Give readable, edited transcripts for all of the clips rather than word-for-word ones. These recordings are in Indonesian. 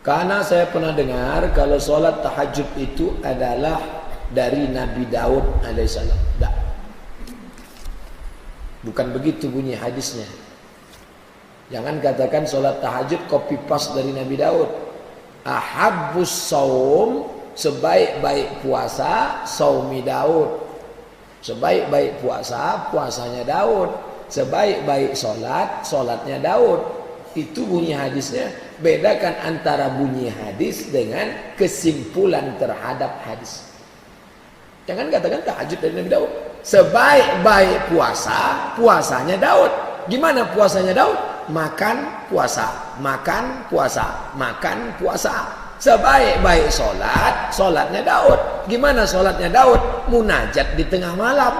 Karena saya pernah dengar kalau sholat tahajud itu adalah dari Nabi Daud alaihissalam. Tak. Bukan begitu bunyi hadisnya. Jangan katakan sholat tahajud copy paste dari Nabi Daud. Ahabbus saum, sebaik-baik puasa saumi Daud. Sebaik-baik puasa puasanya Daud. Sebaik-baik sholat sholatnya Daud. Itu bunyi hadisnya. Bedakan antara bunyi hadis dengan kesimpulan terhadap hadis. Jangan katakan tahajud dari Nabi Daud. Sebaik-baik puasa puasanya Daud. Gimana puasanya Daud? Makan puasa, makan puasa, makan puasa. Sebaik-baik sholat sholatnya Daud. Gimana sholatnya Daud? Munajat di tengah malam.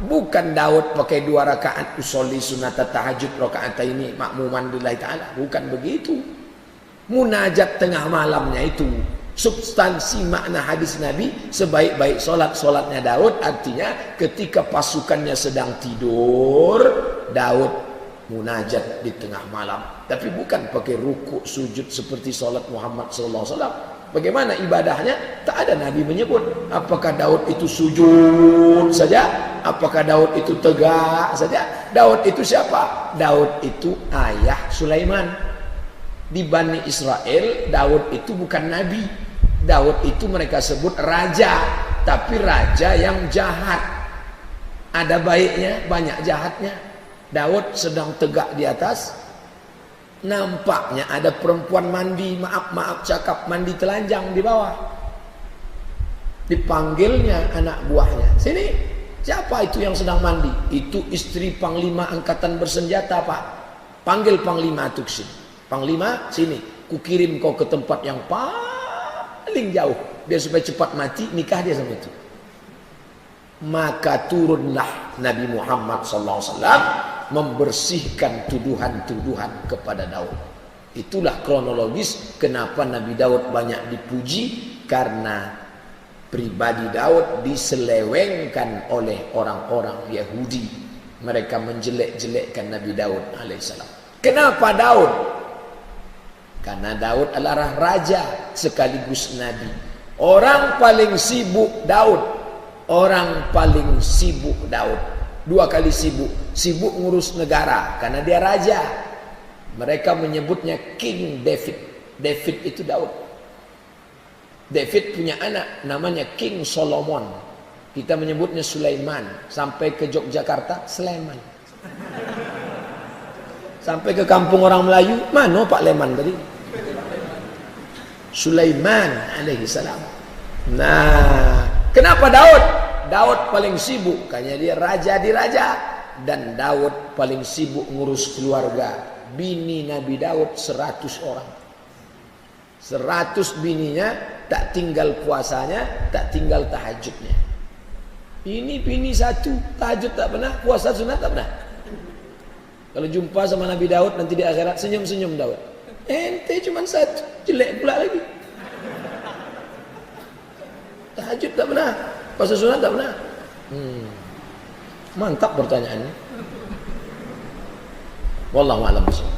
Bukan Daud pakai 2 rakaat usolli sunat tahajud rakaataini makmuman lillahi ta'ala. Bukan begitu. Munajat tengah malamnya itu substansi makna hadis Nabi. Sebaik-baik sholatnya Daud, artinya ketika pasukannya sedang tidur, Daud munajat di tengah malam. Tapi bukan pakai ruku sujud seperti sholat Muhammad SAW. Bagaimana ibadahnya? Tak ada Nabi menyebut. Apakah Daud itu sujud saja? Apakah Daud itu tegak saja? Daud itu siapa? Daud itu ayah Sulaiman. Di Bani Israel, Daud itu bukan Nabi. Daud itu mereka sebut raja. Tapi raja yang jahat. Ada baiknya, banyak jahatnya. Daud sedang tegak di atas. Nampaknya ada perempuan mandi, maaf cakap, mandi telanjang di bawah. Dipanggilnya anak buahnya, sini, siapa itu yang sedang mandi? Itu istri Panglima Angkatan Bersenjata, Pak. Panggil Panglima itu sini. Panglima, sini, kukirim kau ke tempat yang paling jauh, biar supaya cepat mati, nikah dia sama itu. Maka turunlah Nabi Muhammad SAW membersihkan tuduhan-tuduhan kepada Daud. Itulah kronologis kenapa Nabi Daud banyak dipuji, karena pribadi Daud diselewengkan oleh orang-orang Yahudi. Mereka menjelek-jelekkan Nabi Daud alaihissalam. Kenapa Daud? Karena Daud adalah raja sekaligus nabi. Orang paling sibuk Daud. Orang paling sibuk Daud. 2 kali sibuk. Sibuk ngurus negara karena dia raja. Mereka menyebutnya King David. David itu Daud. David punya anak namanya King Solomon. Kita menyebutnya Sulaiman. Sampai ke Yogyakarta Sleman. Sampai ke kampung orang Melayu, mana Pak Leman tadi? Sulaiman alaihissalam. Nah, kenapa Daud? Daud paling sibuk, karena dia raja di raja. Dan Daud paling sibuk ngurus keluarga. Bini Nabi Daud 100 orang. 100 bininya, tak tinggal puasanya, tak tinggal tahajudnya. Ini bini 1, tahajud tak pernah, puasa sunat tak pernah. Kalau jumpa sama Nabi Daud nanti di akhirat, senyum-senyum Daud. Ente cuma 1, jelek pula lagi. Tahajud tak pernah, puasa sunat tak pernah. Mantap pertanyaannya. Wallahu a'lam bishawab.